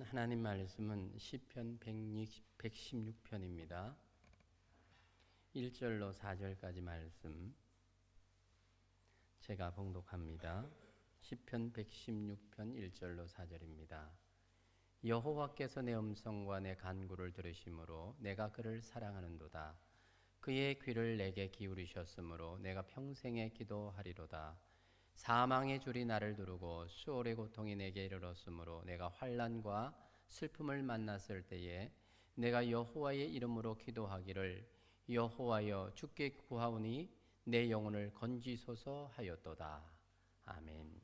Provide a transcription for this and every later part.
하나님 말씀은 시편 116편입니다. 1절로 4절까지 말씀 제가 봉독합니다. 시편 116편 1절로 4절입니다. 여호와께서 내 음성과 내 간구를 들으심으로 내가 그를 사랑하는도다. 그의 귀를 내게 기울이셨으므로 내가 평생에 기도하리로다. 사망의 줄이 나를 두르고 수월의 고통이 내게 이르렀으므로 내가 환난과 슬픔을 만났을 때에 내가 여호와의 이름으로 기도하기를 여호와여 주께 구하오니 내 영혼을 건지소서 하였도다. 아멘.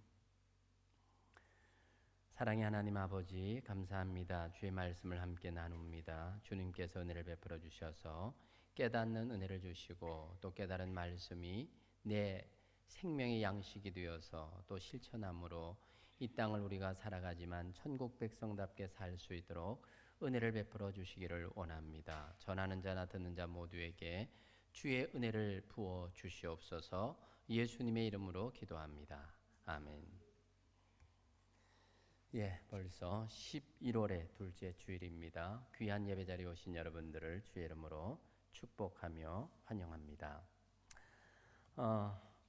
사랑의 하나님 아버지 감사합니다. 주의 말씀을 함께 나눕니다. 주님께서 은혜를 베풀어 주셔서 깨닫는 은혜를 주시고 또 깨달은 말씀이 내 생명의 양식이 되어서 또 실천함으로 이 땅을 우리가 살아가지만 천국 백성답게 살 수 있도록 은혜를 베풀어 주시기를 원합니다. 전하는 자나 듣는 자 모두에게 주의 은혜를 부어 주시옵소서. 예수님의 이름으로 기도합니다. 아멘. 벌써 11월의 둘째 주일입니다. 귀한 예배 자리에 오신 여러분들을 주의 이름으로 축복하며 환영합니다.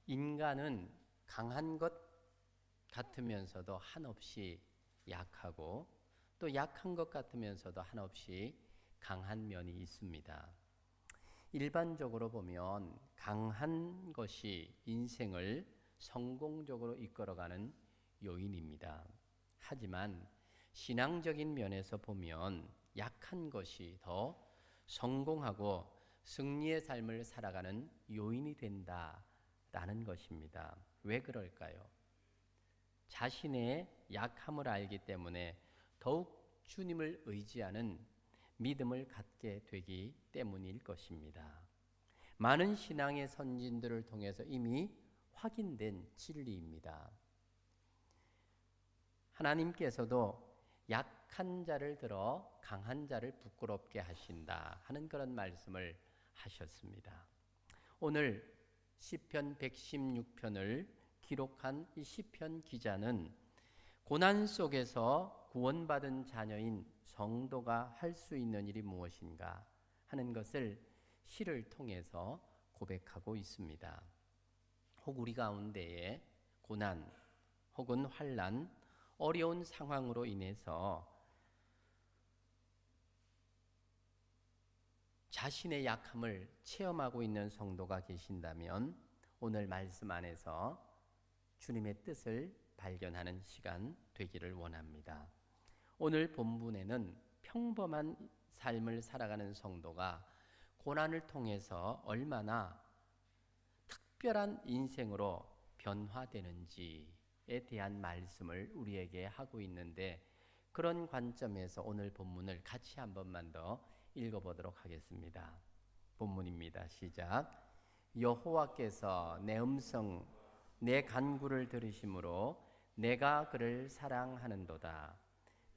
인간은 강한 것 같으면서도 한없이 약하고 또 약한 것 같으면서도 한없이 강한 면이 있습니다. 일반적으로 보면 강한 것이 인생을 성공적으로 이끌어가는 요인입니다. 하지만 신앙적인 면에서 보면 약한 것이 더 성공하고 승리의 삶을 살아가는 요인이 된다라는 것입니다. 왜 그럴까요? 자신의 약함을 알기 때문에 더욱 주님을 의지하는 믿음을 갖게 되기 때문일 것입니다. 많은 신앙의 선진들을 통해서 이미 확인된 진리입니다. 하나님께서도 약한 자를 들어 강한 자를 부끄럽게 하신다 하는 그런 말씀을 하셨습니다. 오늘 시편 116편을 기록한 이 시편 기자는 고난 속에서 구원받은 자녀인 성도가 할 수 있는 일이 무엇인가 하는 것을 시를 통해서 고백하고 있습니다. 혹 우리 가운데에 고난 혹은 환난, 어려운 상황으로 인해서 자신의 약함을 체험하고 있는 성도가 계신다면 오늘 말씀 안에서 주님의 뜻을 발견하는 시간 되기를 원합니다. 오늘 본문에는 평범한 삶을 살아가는 성도가 고난을 통해서 얼마나 특별한 인생으로 변화되는지에 대한 말씀을 우리에게 하고 있는데 그런 관점에서 오늘 본문을 같이 한 번만 더 읽어보도록 하겠습니다. 본문입니다. 시작. 여호와께서 내 음성 내 간구를 들으심으로 내가 그를 사랑하는도다.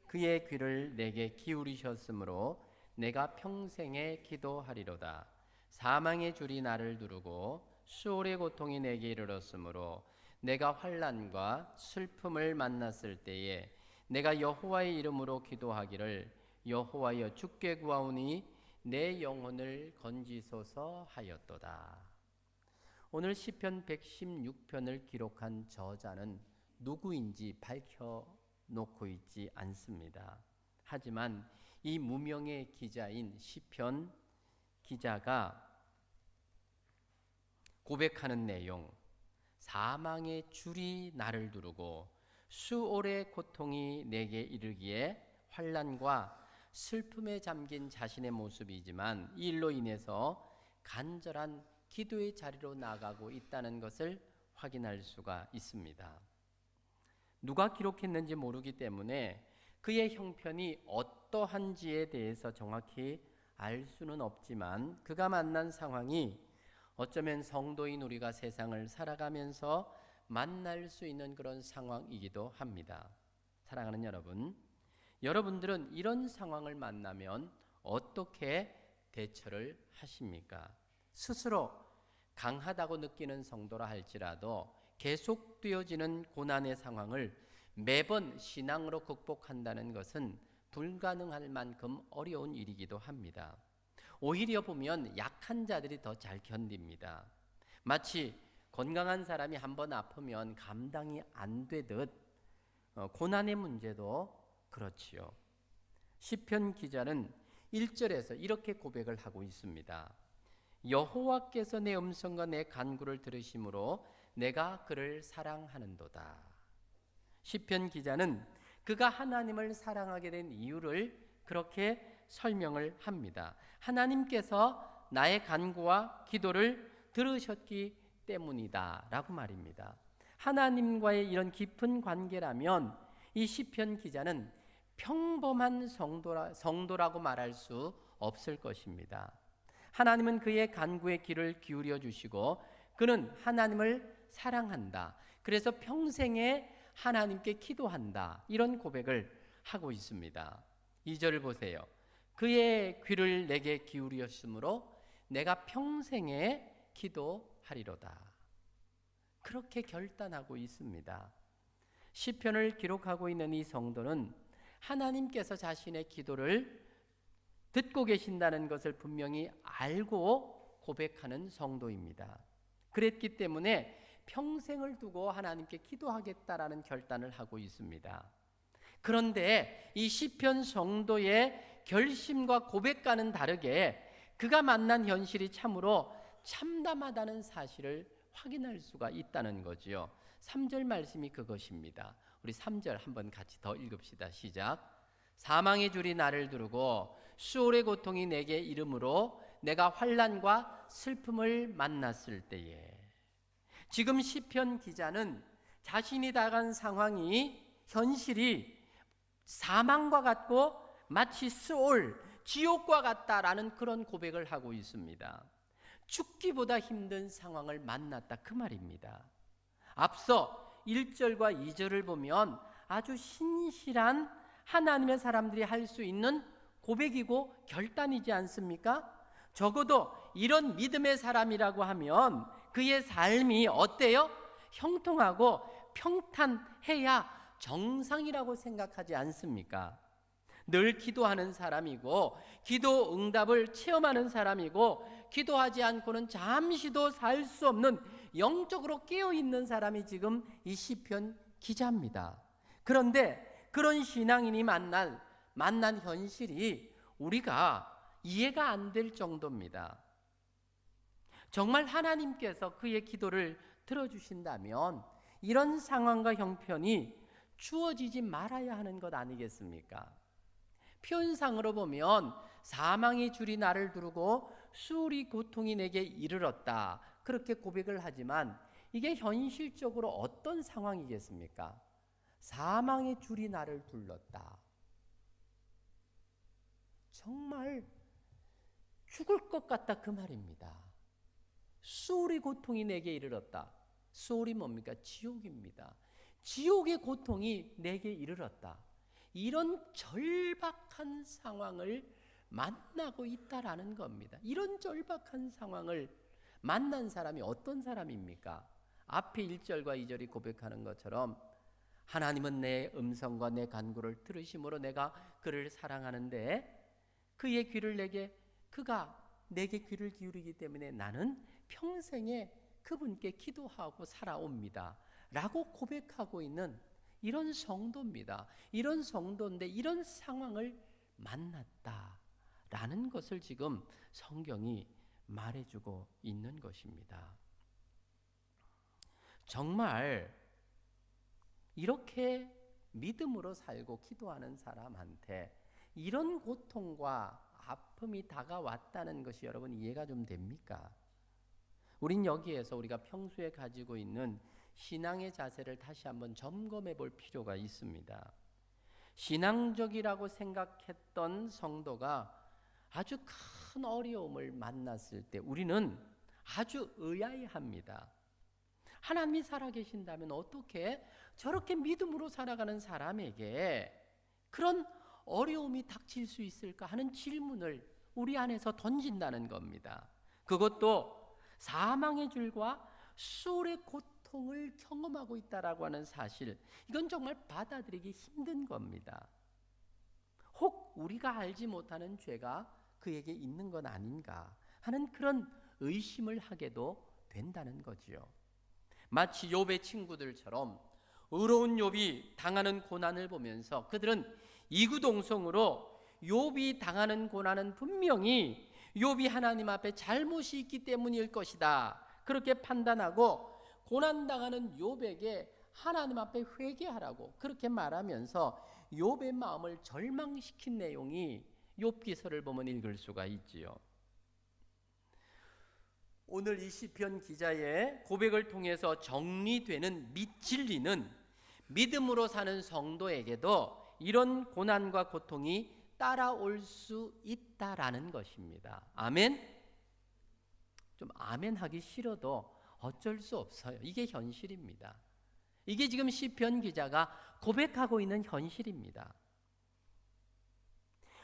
그의 귀를 내게 기울이셨으므로 내가 평생에 기도하리로다. 사망의 줄이 나를 두르고 수월의 고통이 내게 이르렀으므로 내가 환난과 슬픔을 만났을 때에 내가 여호와의 이름으로 기도하기를 여호와여 주께 구하오니 내 영혼을 건지소서 하였도다. 오늘 시편 116편을 기록한 저자는 누구인지 밝혀놓고 있지 않습니다. 하지만 이 무명의 기자인 시편 기자가 고백하는 내용, 사망의 줄이 나를 두르고 수월의 고통이 내게 이르기에 환난과 슬픔에 잠긴 자신의 모습이지만 이 일로 인해서 간절한 기도의 자리로 나가고 있다는 것을 확인할 수가 있습니다. 누가 기록했는지 모르기 때문에 그의 형편이 어떠한지에 대해서 정확히 알 수는 없지만 그가 만난 상황이 어쩌면 성도인 우리가 세상을 살아가면서 만날 수 있는 그런 상황이기도 합니다. 사랑하는 여러분, 여러분들은 이런 상황을 만나면 어떻게 대처를 하십니까? 스스로 강하다고 느끼는 성도라 할지라도 계속되어지는 고난의 상황을 매번 신앙으로 극복한다는 것은 불가능할 만큼 어려운 일이기도 합니다. 오히려 보면 약한 자들이 더 잘 견딥니다. 마치 건강한 사람이 한번 아프면 감당이 안 되듯 고난의 문제도 그렇지요. 시편 기자는 1절에서 이렇게 고백을 하고 있습니다. 여호와께서 내 음성과 내 간구를 들으심으로 내가 그를 사랑하는도다. 시편 기자는 그가 하나님을 사랑하게 된 이유를 그렇게 설명을 합니다. 하나님께서 나의 간구와 기도를 들으셨기 때문이다 라고 말입니다. 하나님과의 이런 깊은 관계라면 이 시편 기자는 평범한 성도라고 말할 수 없을 것입니다. 하나님은 그의 간구에 귀를 기울여 주시고 그는 하나님을 사랑한다. 그래서 평생에 하나님께 기도한다. 이런 고백을 하고 있습니다. 2절을 보세요. 그의 귀를 내게 기울였으므로 내가 평생에 기도하리로다. 그렇게 결단하고 있습니다. 시편을 기록하고 있는 이 성도는 하나님께서 자신의 기도를 듣고 계신다는 것을 분명히 알고 고백하는 성도입니다. 그랬기 때문에 평생을 두고 하나님께 기도하겠다라는 결단을 하고 있습니다. 그런데 이 시편 성도의 결심과 고백과는 다르게 그가 만난 현실이 참으로 참담하다는 사실을 확인할 수가 있다는 거지요. 3절 말씀이 그것입니다. 우리 3절 한번 같이 더 읽읍시다. 시작. 사망의 줄이 나를 두르고 수월의 고통이 내게 이름으로 내가 환난과 슬픔을 만났을 때에. 지금 시편 기자는 자신이 당한 상황이 현실이 사망과 같고 마치 스올 지옥과 같다라는 그런 고백을 하고 있습니다. 죽기보다 힘든 상황을 만났다 그 말입니다. 앞서 1절과 2절을 보면 아주 신실한 하나님의 사람들이 할 수 있는 고백이고 결단이지 않습니까? 적어도 이런 믿음의 사람이라고 하면 그의 삶이 어때요? 형통하고 평탄해야 정상이라고 생각하지 않습니까? 늘 기도하는 사람이고 기도 응답을 체험하는 사람이고 기도하지 않고는 잠시도 살 수 없는 영적으로 깨어있는 사람이 지금 이 시편 기자입니다. 그런데 그런 신앙인이 만난 현실이 우리가 이해가 안 될 정도입니다. 정말 하나님께서 그의 기도를 들어주신다면 이런 상황과 형편이 주어지지 말아야 하는 것 아니겠습니까? 표현상으로 보면 사망의 줄이 나를 두르고 수울이 고통이 내게 이르렀다 그렇게 고백을 하지만 이게 현실적으로 어떤 상황이겠습니까? 사망의 줄이 나를 둘렀다. 정말 죽을 것 같다 그 말입니다. 수울의 고통이 내게 이르렀다. 수울이 뭡니까? 지옥입니다. 지옥의 고통이 내게 이르렀다. 이런 절박한 상황을 만나고 있다라는 겁니다. 이런 절박한 상황을 만난 사람이 어떤 사람입니까? 앞에 1절과 2절이 고백하는 것처럼 하나님은 내 음성과 내 간구를 들으심으로 내가 그를 사랑하는데 그의 귀를 그가 내게 귀를 기울이기 때문에 나는 평생에 그분께 기도하고 살아옵니다 라고 고백하고 있는 이런 성도입니다. 이런 성도인데 이런 상황을 만났다라는 것을 지금 성경이 말해주고 있는 것입니다. 정말 이렇게 믿음으로 살고 기도하는 사람한테 이런 고통과 아픔이 다가왔다는 것이 여러분 이해가 좀 됩니까? 우린 여기에서 우리가 평소에 가지고 있는 신앙의 자세를 다시 한번 점검해 볼 필요가 있습니다. 신앙적이라고 생각했던 성도가 아주 큰 어려움을 만났을 때 우리는 아주 의아해합니다. 하나님이 살아계신다면 어떻게 저렇게 믿음으로 살아가는 사람에게 그런 어려움이 닥칠 수 있을까 하는 질문을 우리 안에서 던진다는 겁니다. 그것도 사망의 줄과 수울의 고통을 경험하고 있다라고 하는 사실, 이건 정말 받아들이기 힘든 겁니다. 우리가 알지 못하는 죄가 그에게 있는 건 아닌가 하는 그런 의심을 하게도 된다는 거지요. 마치 욥의 친구들처럼 의로운 욥이 당하는 고난을 보면서 그들은 이구동성으로 욥이 당하는 고난은 분명히 욥이 하나님 앞에 잘못이 있기 때문일 것이다, 그렇게 판단하고 고난당하는 욥에게 하나님 앞에 회개하라고 그렇게 말하면서 욥의 마음을 절망시킨 내용이 욥기서를 보면 읽을 수가 있지요. 오늘 이 시편 기자의 고백을 통해서 정리되는 진리는 믿음으로 사는 성도에게도 이런 고난과 고통이 따라올 수 있다라는 것입니다. 아멘? 좀 아멘 하기 싫어도 어쩔 수 없어요. 이게 현실입니다. 이게 지금 시편 기자가 고백하고 있는 현실입니다.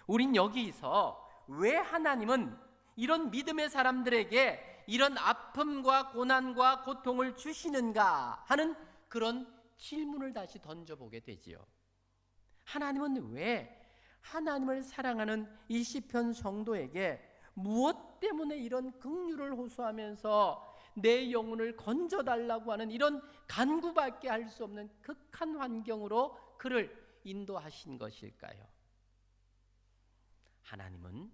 우린 여기서 왜 하나님은 이런 믿음의 사람들에게 이런 아픔과 고난과 고통을 주시는가 하는 그런 질문을 다시 던져보게 되지요. 하나님은 왜 하나님을 사랑하는 이 시편 성도에게 무엇 때문에 이런 긍휼을 호소하면서 내 영혼을 건져달라고 하는 이런 간구밖에 할 수 없는 극한 환경으로 그를 인도하신 것일까요? 하나님은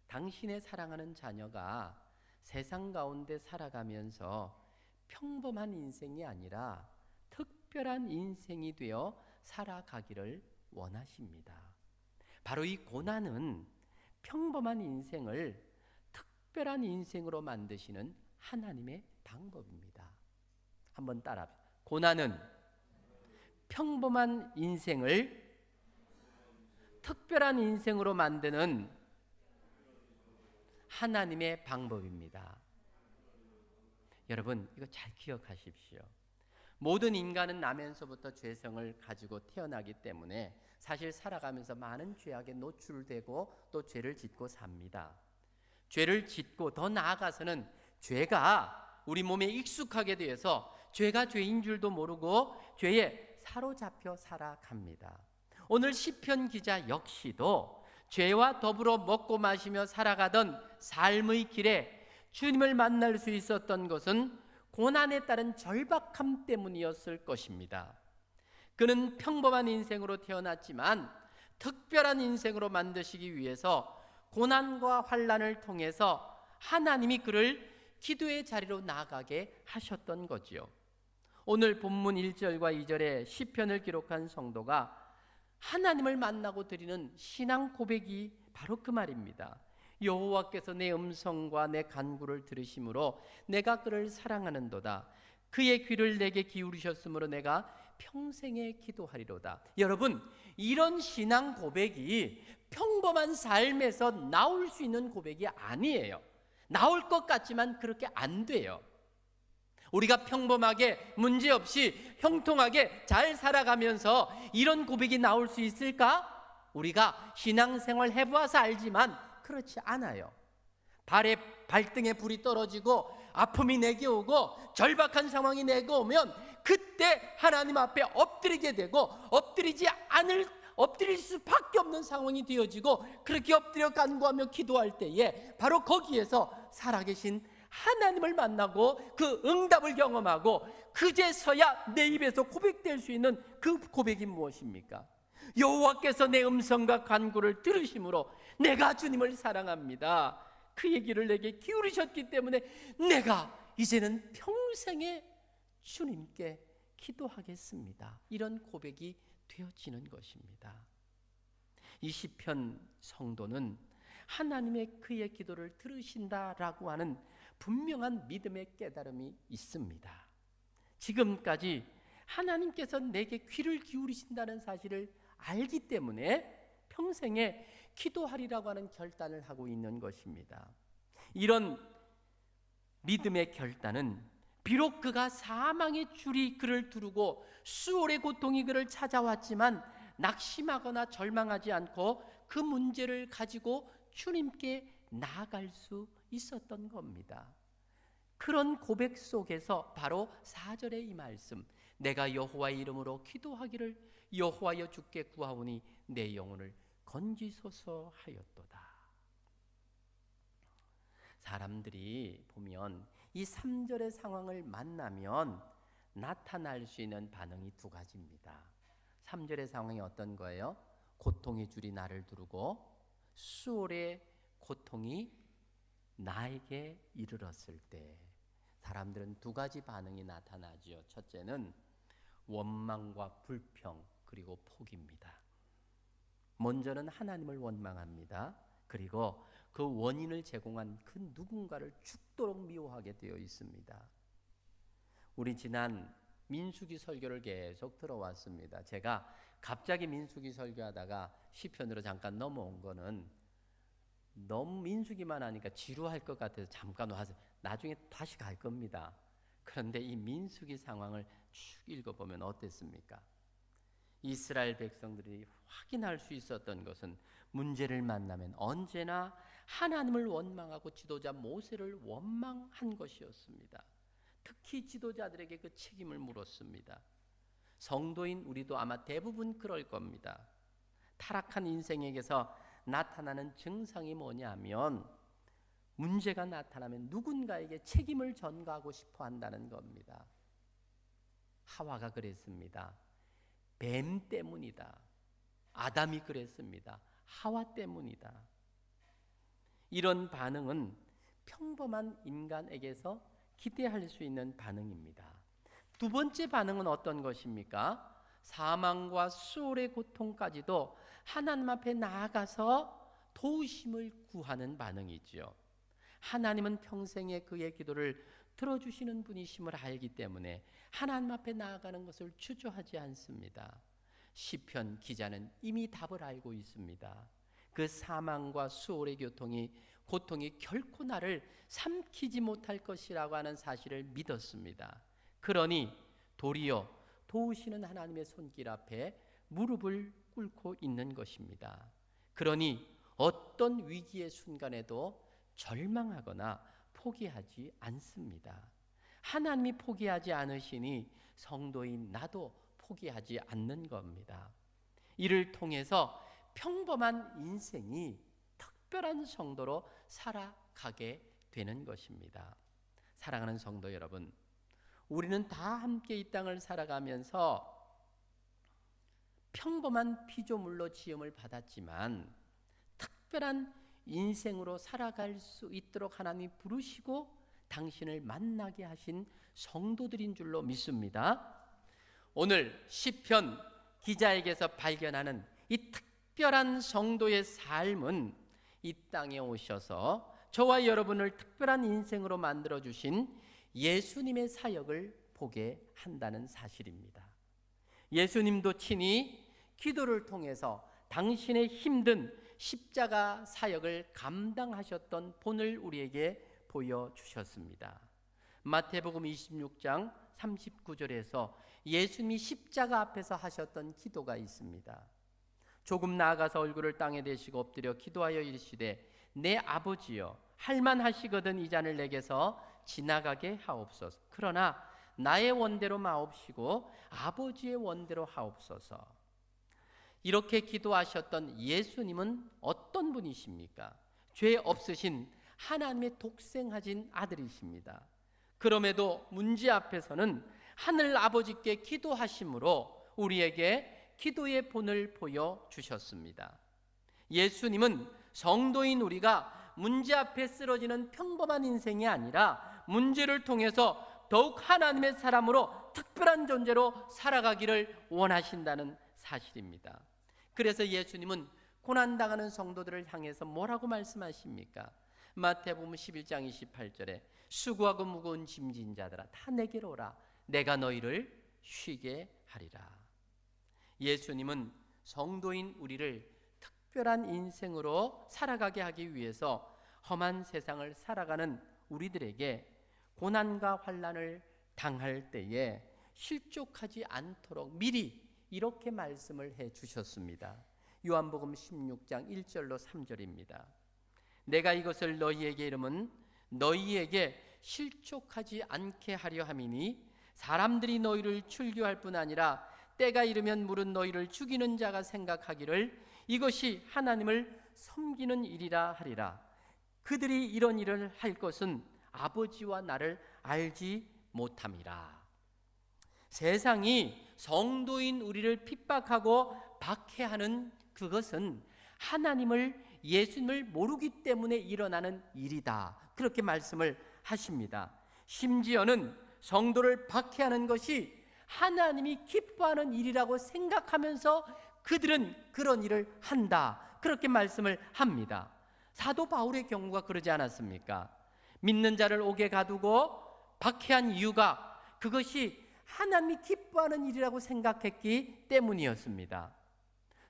당신의 사랑하는 자녀가 세상 가운데 살아가면서 평범한 인생이 아니라 특별한 인생이 되어 살아가기를 원하십니다. 바로 이 고난은 평범한 인생을 특별한 인생으로 만드시는 하나님의 방법입니다. 한번 따라합시다. 고난은 평범한 인생을 특별한 인생으로 만드는 하나님의 방법입니다. 여러분, 이거 잘 기억하십시오. 모든 인간은 나면서부터 죄성을 가지고 태어나기 때문에 사실 살아가면서 많은 죄악에 노출되고 또 죄를 짓고 삽니다. 죄를 짓고 더 나아가서는 죄가 우리 몸에 익숙하게 되어서 죄가 죄인 줄도 모르고 죄에 사로잡혀 살아갑니다. 오늘 시편 기자 역시도 죄와 더불어 먹고 마시며 살아가던 삶의 길에 주님을 만날 수 있었던 것은 고난에 따른 절박함 때문이었을 것입니다. 그는 평범한 인생으로 태어났지만 특별한 인생으로 만드시기 위해서 고난과 환난을 통해서 하나님이 그를 기도의 자리로 나아가게 하셨던 거지요. 오늘 본문 1절과 2절에 시편을 기록한 성도가 하나님을 만나고 드리는 신앙 고백이 바로 그 말입니다. 여호와께서 내 음성과 내 간구를 들으심으로 내가 그를 사랑하는도다. 그의 귀를 내게 기울이셨으므로 내가 평생에 기도하리로다. 여러분, 이런 신앙 고백이 평범한 삶에서 나올 수 있는 고백이 아니에요. 나올 것 같지만 그렇게 안 돼요. 우리가 평범하게 문제없이 형통하게 잘 살아가면서 이런 고백이 나올 수 있을까? 우리가 신앙생활 해보아서 알지만 그렇지 않아요. 발등에 불이 떨어지고 아픔이 내게 오고 절박한 상황이 내게 오면 그때 하나님 앞에 엎드리게 되고 엎드릴 수밖에 없는 상황이 되어지고 그렇게 엎드려 간구하며 기도할 때에 바로 거기에서 살아계신 하나님을 만나고 그 응답을 경험하고 그제서야 내 입에서 고백될 수 있는 그 고백이 무엇입니까? 여호와께서 내 음성과 간구를 들으심으로 내가 주님을 사랑합니다. 그 얘기를 내게 기울이셨기 때문에 내가 이제는 평생에 주님께 기도하겠습니다. 이런 고백이 되어지는 것입니다. 이 시편 성도는 하나님의 그의 기도를 들으신다라고 하는 분명한 믿음의 깨달음이 있습니다. 지금까지 하나님께서 내게 귀를 기울이신다는 사실을 알기 때문에 평생에 기도하리라고 하는 결단을 하고 있는 것입니다. 이런 믿음의 결단은 비록 그가 사망의 줄이 그를 두르고 수월의 고통이 그를 찾아왔지만 낙심하거나 절망하지 않고 그 문제를 가지고 주님께 나아갈 수 있었던 겁니다. 그런 고백 속에서 바로 4절의 이 말씀, 내가 여호와의 이름으로 기도하기를 여호와여 주께 구하오니 내 영혼을 건지소서 하였도다. 사람들이 보면 이 3절의 상황을 만나면 나타날 수 있는 반응이 두 가지입니다. 3절의 상황이 어떤 거예요? 고통의 줄이 나를 두르고 수월의 고통이 나에게 이르렀을 때 사람들은 두 가지 반응이 나타나지요. 첫째는 원망과 불평 그리고 포기입니다. 먼저는 하나님을 원망합니다. 그리고 그 원인을 제공한 그 누군가를 죽도록 미워하게 되어 있습니다. 우리 지난 민수기 설교를 계속 들어왔습니다. 제가 갑자기 민수기 설교하다가 시편으로 잠깐 넘어온 거는 너무 민수기만 하니까 지루할 것 같아서 잠깐 와서 나중에 다시 갈 겁니다. 그런데 이 민수기 상황을 쭉 읽어보면 어땠습니까? 이스라엘 백성들이 확인할 수 있었던 것은 문제를 만나면 언제나 하나님을 원망하고 지도자 모세를 원망한 것이었습니다. 특히 지도자들에게 그 책임을 물었습니다. 성도인 우리도 아마 대부분 그럴 겁니다. 타락한 인생에게서 나타나는 증상이 뭐냐면 문제가 나타나면 누군가에게 책임을 전가하고 싶어 한다는 겁니다. 하와가 그랬습니다. 뱀 때문이다. 아담이 그랬습니다. 하와 때문이다. 이런 반응은 평범한 인간에게서 기대할 수 있는 반응입니다. 두 번째 반응은 어떤 것입니까? 사망과 수월의 고통까지도 하나님 앞에 나아가서 도우심을 구하는 반응이지요. 하나님은 평생에 그의 기도를 들어주시는 분이심을 알기 때문에 하나님 앞에 나아가는 것을 주저하지 않습니다. 시편 기자는 이미 답을 알고 있습니다. 그 사망과 수월의 고통이 결코 나를 삼키지 못할 것이라고 하는 사실을 믿었습니다. 그러니 도리어 도우시는 하나님의 손길 앞에 무릎을 꿇고 있는 것입니다. 그러니 어떤 위기의 순간에도 절망하거나 포기하지 않습니다. 하나님이 포기하지 않으시니 성도인 나도 포기하지 않는 겁니다. 이를 통해서 평범한 인생이 특별한 성도로 살아가게 되는 것입니다. 사랑하는 성도 여러분, 우리는 다 함께 이 땅을 살아가면서 평범한 피조물로 지음을 받았지만 특별한 인생으로 살아갈 수 있도록 하나님이 부르시고 당신을 만나게 하신 성도들인 줄로 믿습니다. 오늘 시편 기자에게서 발견하는 이 특별한 성도의 삶은 이 땅에 오셔서 저와 여러분을 특별한 인생으로 만들어주신 예수님의 사역을 보게 한다는 사실입니다. 예수님도 친히 기도를 통해서 당신의 힘든 십자가 사역을 감당하셨던 본을 우리에게 보여주셨습니다. 마태복음 26장 39절에서 예수님이 십자가 앞에서 하셨던 기도가 있습니다. 조금 나아가서 얼굴을 땅에 대시고 엎드려 기도하여 이르시되 내 아버지여 할만하시거든 이 잔을 내게서 지나가게 하옵소서. 그러나 나의 원대로 마옵시고 아버지의 원대로 하옵소서. 이렇게 기도하셨던 예수님은 어떤 분이십니까? 죄 없으신 하나님의 독생하신 아들이십니다. 그럼에도 문제 앞에서는 하늘 아버지께 기도하심으로 우리에게 기도의 본을 보여주셨습니다. 예수님은 성도인 우리가 문제 앞에 쓰러지는 평범한 인생이 아니라 문제를 통해서 더욱 하나님의 사람으로 특별한 존재로 살아가기를 원하신다는 사실입니다. 그래서 예수님은 고난당하는 성도들을 향해서 뭐라고 말씀하십니까? 마태복음 11장 28절에 수고하고 무거운 짐진 자들아 다 내게로 오라 내가 너희를 쉬게 하리라. 예수님은 성도인 우리를 특별한 인생으로 살아가게 하기 위해서 험한 세상을 살아가는 우리들에게 고난과 환난을 당할 때에 실족하지 않도록 미리 이렇게 말씀을 해 주셨습니다. 요한복음 16장 1절로 3절입니다. 내가 이것을 너희에게 이름은 너희에게 실족하지 않게 하려 함이니 사람들이 너희를 출교할 뿐 아니라 때가 이르면 물은 너희를 죽이는 자가 생각하기를 이것이 하나님을 섬기는 일이라 하리라. 그들이 이런 일을 할 것은 아버지와 나를 알지 못함이라. 세상이 성도인 우리를 핍박하고 박해하는 그것은 하나님을, 예수님을 모르기 때문에 일어나는 일이다. 그렇게 말씀을 하십니다. 심지어는 성도를 박해하는 것이 하나님이 기뻐하는 일이라고 생각하면서 그들은 그런 일을 한다. 그렇게 말씀을 합니다. 사도 바울의 경우가 그러지 않았습니까? 믿는 자를 옥에 가두고 박해한 이유가 그것이 하나님이 기뻐하는 일이라고 생각했기 때문이었습니다.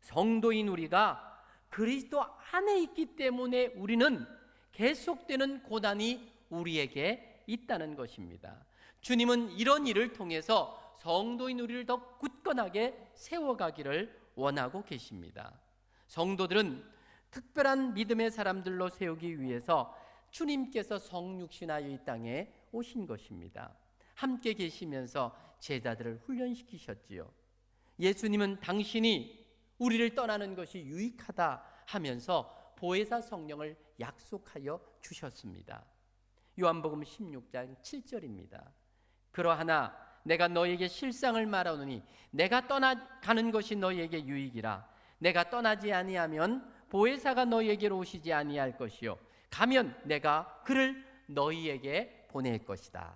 성도인 우리가 그리스도 안에 있기 때문에 우리는 계속되는 고난이 우리에게 있다는 것입니다. 주님은 이런 일을 통해서 성도인 우리를 더 굳건하게 세워가기를 원하고 계십니다. 성도들은 특별한 믿음의 사람들로 세우기 위해서 주님께서 성육신하여 이 땅에 오신 것입니다. 함께 계시면서 제자들을 훈련시키셨지요. 예수님은 당신이 우리를 떠나는 것이 유익하다 하면서 보혜사 성령을 약속하여 주셨습니다. 요한복음 16장 7절입니다. 그러하나 내가 너에게 실상을 말하노니 내가 떠나가는 것이 너에게 유익이라. 내가 떠나지 아니하면 보혜사가 너에게로 오시지 아니할 것이요 가면 내가 그를 너희에게 보낼 것이다.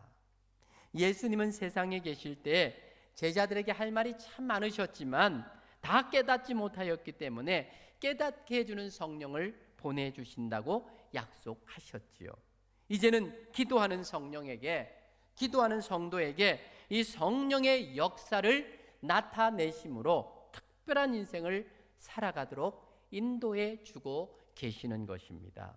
예수님은 세상에 계실 때 제자들에게 할 말이 참 많으셨지만 다 깨닫지 못하였기 때문에 깨닫게 해주는 성령을 보내주신다고 약속하셨지요. 이제는 기도하는 성도에게 이 성령의 역사를 나타내심으로 특별한 인생을 살아가도록 인도해 주고 계시는 것입니다.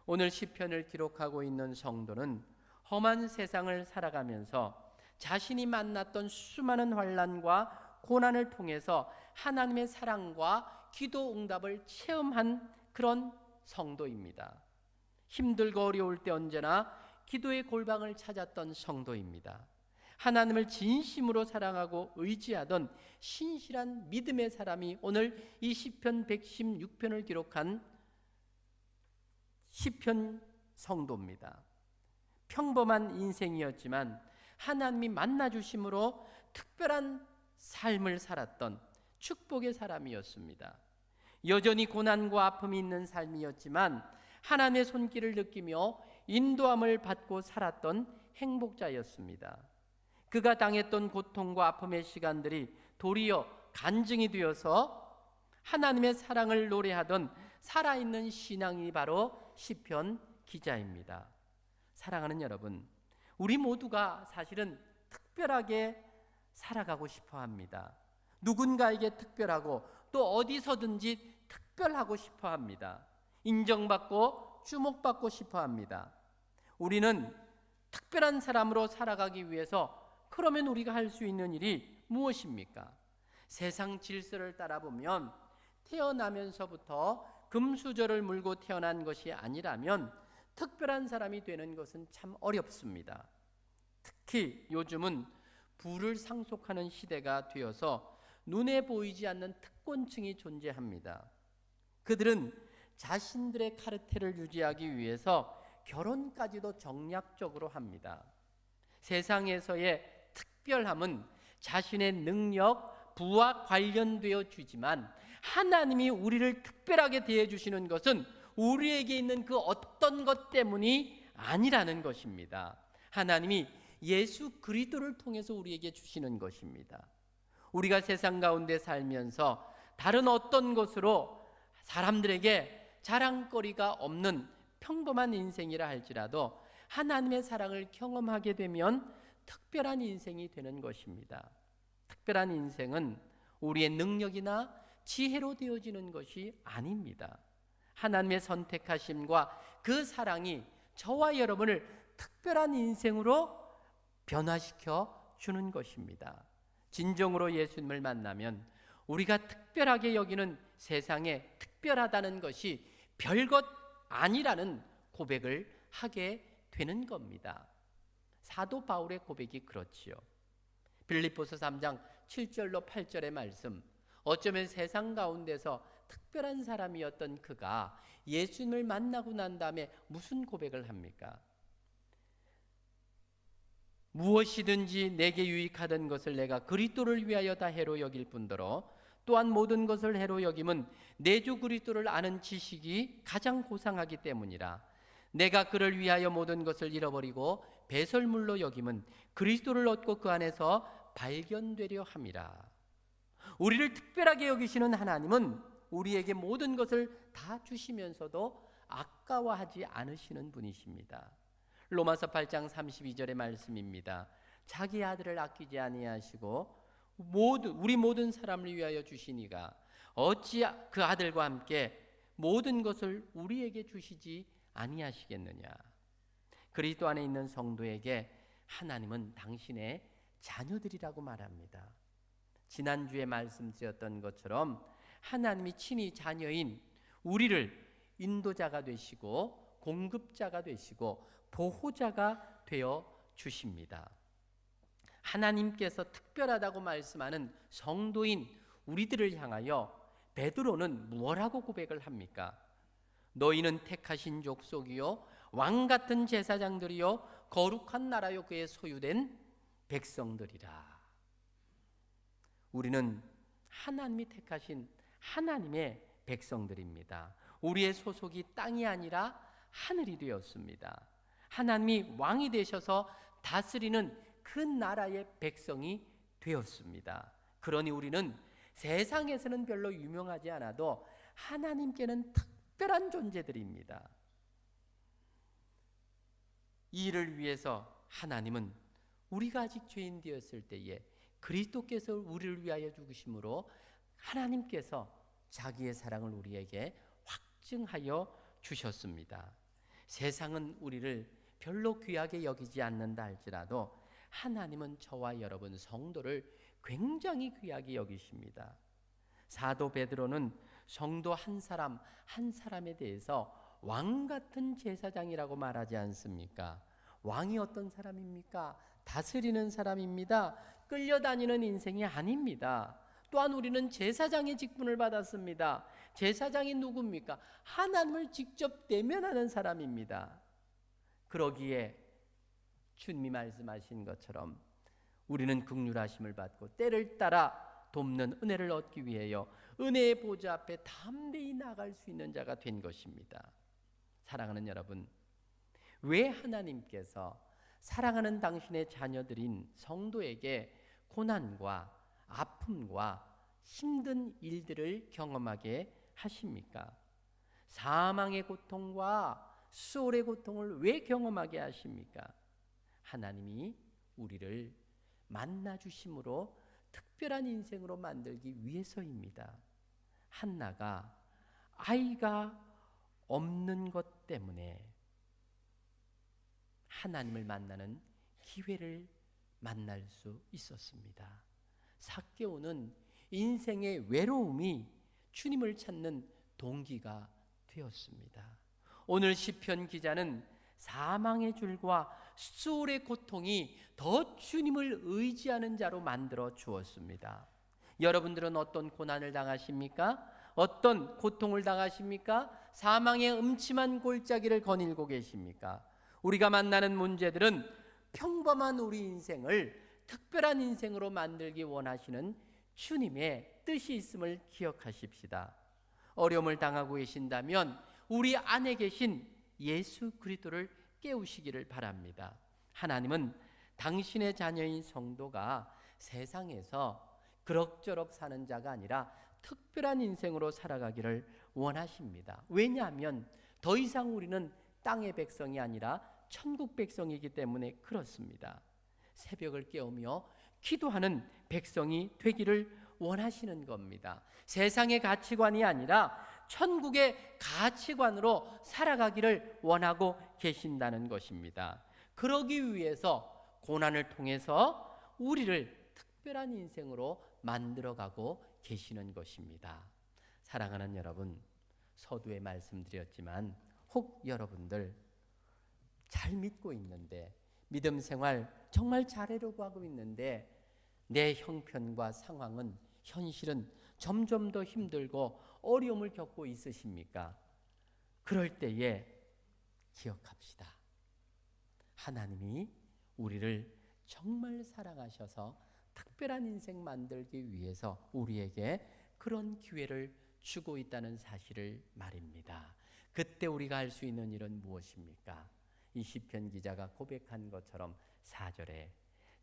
오늘 시편을 기록하고 있는 성도는 험한 세상을 살아가면서 자신이 만났던 수많은 환난과 고난을 통해서 하나님의 사랑과 기도 응답을 체험한 그런 성도입니다. 힘들고 어려울 때 언제나 기도의 골방을 찾았던 성도입니다. 하나님을 진심으로 사랑하고 의지하던 신실한 믿음의 사람이 오늘 이 시편 116편을 기록한 시편 성도입니다. 평범한 인생이었지만 하나님이 만나주심으로 특별한 삶을 살았던 축복의 사람이었습니다. 여전히 고난과 아픔이 있는 삶이었지만 하나님의 손길을 느끼며 인도함을 받고 살았던 행복자였습니다. 그가 당했던 고통과 아픔의 시간들이 도리어 간증이 되어서 하나님의 사랑을 노래하던 살아있는 신앙이 바로 시편 기자입니다. 사랑하는 여러분, 우리 모두가 사실은 특별하게 살아가고 싶어 합니다. 누군가에게 특별하고 또 어디서든지 특별하고 싶어 합니다. 인정받고 주목받고 싶어 합니다. 우리는 특별한 사람으로 살아가기 위해서 그러면 우리가 할 수 있는 일이 무엇입니까? 세상 질서를 따라보면 태어나면서부터 금수저를 물고 태어난 것이 아니라면 특별한 사람이 되는 것은 참 어렵습니다. 특히 요즘은 부를 상속하는 시대가 되어서 눈에 보이지 않는 특권층이 존재합니다. 그들은 자신들의 카르텔을 유지하기 위해서 결혼까지도 정략적으로 합니다. 세상에서의 특별함은 자신의 능력, 부와 관련되어 주지만 하나님이 우리를 특별하게 대해주시는 것은 우리에게 있는 그 어떤 것 때문이 아니라는 것입니다. 하나님이 예수 그리스도를 통해서 우리에게 주시는 것입니다. 우리가 세상 가운데 살면서 다른 어떤 것으로 사람들에게 자랑거리가 없는 평범한 인생이라 할지라도 하나님의 사랑을 경험하게 되면 특별한 인생이 되는 것입니다. 특별한 인생은 우리의 능력이나 지혜로 되어지는 것이 아닙니다. 하나님의 선택하심과 그 사랑이 저와 여러분을 특별한 인생으로 변화시켜 주는 것입니다. 진정으로 예수님을 만나면 우리가 특별하게 여기는 세상에 특별하다는 것이 별것 아니라는 고백을 하게 되는 겁니다. 사도 바울의 고백이 그렇지요. 빌립보서 3장 7절로 8절의 말씀, 어쩌면 세상 가운데서 특별한 사람이었던 그가 예수님을 만나고 난 다음에 무슨 고백을 합니까? 무엇이든지 내게 유익하던 것을 내가 그리스도를 위하여 다 해로 여길 뿐더러 또한 모든 것을 해로 여김은 내 주 그리스도를 아는 지식이 가장 고상하기 때문이라. 내가 그를 위하여 모든 것을 잃어버리고 배설물로 여김은 그리스도를 얻고 그 안에서 발견되려 함이라. 우리를 특별하게 여기시는 하나님은 우리에게 모든 것을 다 주시면서도 아까워하지 않으시는 분이십니다. 로마서 8장 32절의 말씀입니다. 자기 아들을 아끼지 아니하시고 우리 모든 사람을 위하여 주시니가 어찌 그 아들과 함께 모든 것을 우리에게 주시지 아니하시겠느냐. 그리스도 안에 있는 성도에게 하나님은 당신의 자녀들이라고 말합니다. 지난주에 말씀드렸던 것처럼 하나님이 친히 자녀인 우리를 인도자가 되시고 공급자가 되시고 보호자가 되어 주십니다. 하나님께서 특별하다고 말씀하는 성도인 우리들을 향하여 베드로는 뭐라고 고백을 합니까? 너희는 택하신 족속이요 왕같은 제사장들이요 거룩한 나라요 그의 소유된 백성들이라. 우리는 하나님이 택하신 하나님의 백성들입니다. 우리의 소속이 땅이 아니라 하늘이 되었습니다. 하나님이 왕이 되셔서 다스리는 그 나라의 백성이 되었습니다. 그러니 우리는 세상에서는 별로 유명하지 않아도 하나님께는 특별한 존재들입니다. 이 일을 위해서 하나님은 우리가 아직 죄인 되었을 때에 그리스도께서 우리를 위하여 죽으심으로 하나님께서 자기의 사랑을 우리에게 확증하여 주셨습니다. 세상은 우리를 별로 귀하게 여기지 않는다 할지라도 하나님은 저와 여러분 성도를 굉장히 귀하게 여기십니다. 사도 베드로는 성도 한 사람 한 사람에 대해서 왕 같은 제사장이라고 말하지 않습니까? 왕이 어떤 사람입니까? 다스리는 사람입니다. 끌려다니는 인생이 아닙니다. 또한 우리는 제사장의 직분을 받았습니다. 제사장이 누굽니까? 하나님을 직접 대면하는 사람입니다. 그러기에 주님이 말씀하신 것처럼 우리는 긍휼하심을 받고 때를 따라 돕는 은혜를 얻기 위하여 은혜의 보좌 앞에 담대히 나갈 수 있는 자가 된 것입니다. 사랑하는 여러분, 왜 하나님께서 사랑하는 당신의 자녀들인 성도에게 고난과 아픔과 힘든 일들을 경험하게 하십니까? 사망의 고통과 수월의 고통을 왜 경험하게 하십니까? 하나님이 우리를 만나 주심으로 특별한 인생으로 만들기 위해서입니다. 한나가 아이가 없는 것 때문에 하나님을 만나는 기회를 만날 수 있었습니다. 삭개오는 인생의 외로움이 주님을 찾는 동기가 되었습니다. 오늘 시편 기자는 사망의 줄과 수월의 고통이 더 주님을 의지하는 자로 만들어 주었습니다. 여러분들은 어떤 고난을 당하십니까? 어떤 고통을 당하십니까? 사망의 음침한 골짜기를 거닐고 계십니까? 우리가 만나는 문제들은 평범한 우리 인생을 특별한 인생으로 만들기 원하시는 주님의 뜻이 있음을 기억하십시다. 어려움을 당하고 계신다면 우리 안에 계신 예수 그리스도를 깨우시기를 바랍니다. 하나님은 당신의 자녀인 성도가 세상에서 그럭저럭 사는 자가 아니라 특별한 인생으로 살아가기를 원하십니다. 왜냐하면 더 이상 우리는 땅의 백성이 아니라 천국 백성이기 때문에 그렇습니다. 새벽을 깨우며 기도하는 백성이 되기를 원하시는 겁니다. 세상의 가치관이 아니라 천국의 가치관으로 살아가기를 원하고 계신다는 것입니다. 그러기 위해서 고난을 통해서 우리를 특별한 인생으로 만들어가고 계시는 것입니다. 사랑하는 여러분, 서두에 말씀드렸지만 혹 여러분들 잘 믿고 있는데 믿음 생활 정말 잘하려고 하고 있는데 내 형편과 상황은 현실은 점점 더 힘들고 어려움을 겪고 있으십니까? 그럴 때에 기억합시다. 하나님이 우리를 정말 사랑하셔서 특별한 인생 만들기 위해서 우리에게 그런 기회를 주고 있다는 사실을 말입니다. 그때 우리가 할 수 있는 일은 무엇입니까? 이 시편 기자가 고백한 것처럼 4절에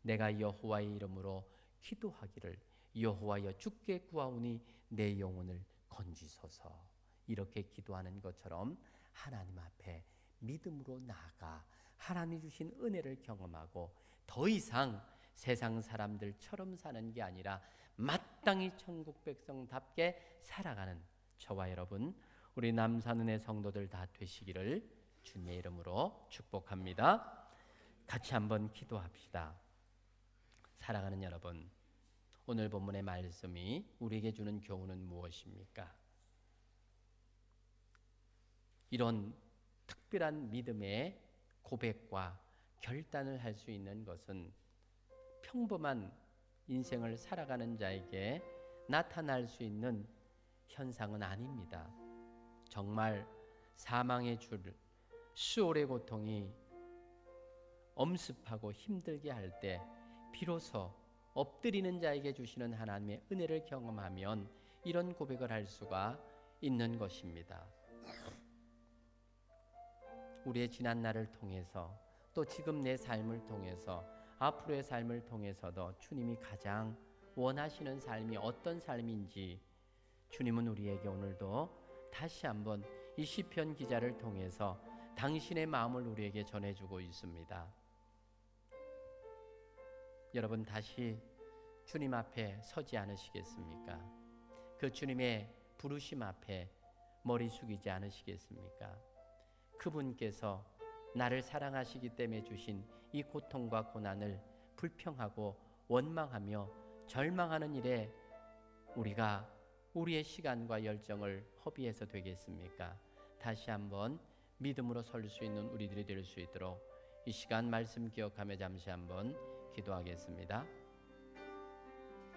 내가 여호와의 이름으로 기도하기를 여호와여 주께 구하오니 내 영혼을 건지소서. 이렇게 기도하는 것처럼 하나님 앞에 믿음으로 나아가 하나님이 주신 은혜를 경험하고 더 이상 세상 사람들처럼 사는 게 아니라 마땅히 천국 백성답게 살아가는 저와 여러분, 우리 남산은혜 성도들 다 되시기를 주님의 이름으로 축복합니다. 같이 한번 기도합시다. 사랑하는 여러분, 오늘 본문의 말씀이 우리에게 주는 교훈은 무엇입니까? 이런 특별한 믿음의 고백과 결단을 할 수 있는 것은 평범한 인생을 살아가는 자에게 나타날 수 있는 현상은 아닙니다. 정말 사망의 줄, 수월의 고통이 엄습하고 힘들게 할 때 비로소 엎드리는 자에게 주시는 하나님의 은혜를 경험하면 이런 고백을 할 수가 있는 것입니다. 우리의 지난 날을 통해서 또 지금 내 삶을 통해서 앞으로의 삶을 통해서도 주님이 가장 원하시는 삶이 어떤 삶인지 주님은 우리에게 오늘도 다시 한번 이 시편 기자를 통해서 당신의 마음을 우리에게 전해주고 있습니다. 여러분 다시 주님 앞에 서지 않으시겠습니까? 그 주님의 부르심 앞에 머리 숙이지 않으시겠습니까? 그분께서 나를 사랑하시기 때문에 주신 이 고통과 고난을 불평하고 원망하며 절망하는 일에 우리가 우리의 시간과 열정을 허비해서 되겠습니까? 다시 한번 믿음으로 설 수 있는 우리들이 될 수 있도록 이 시간 말씀 기억하며 잠시 한번 기도하겠습니다.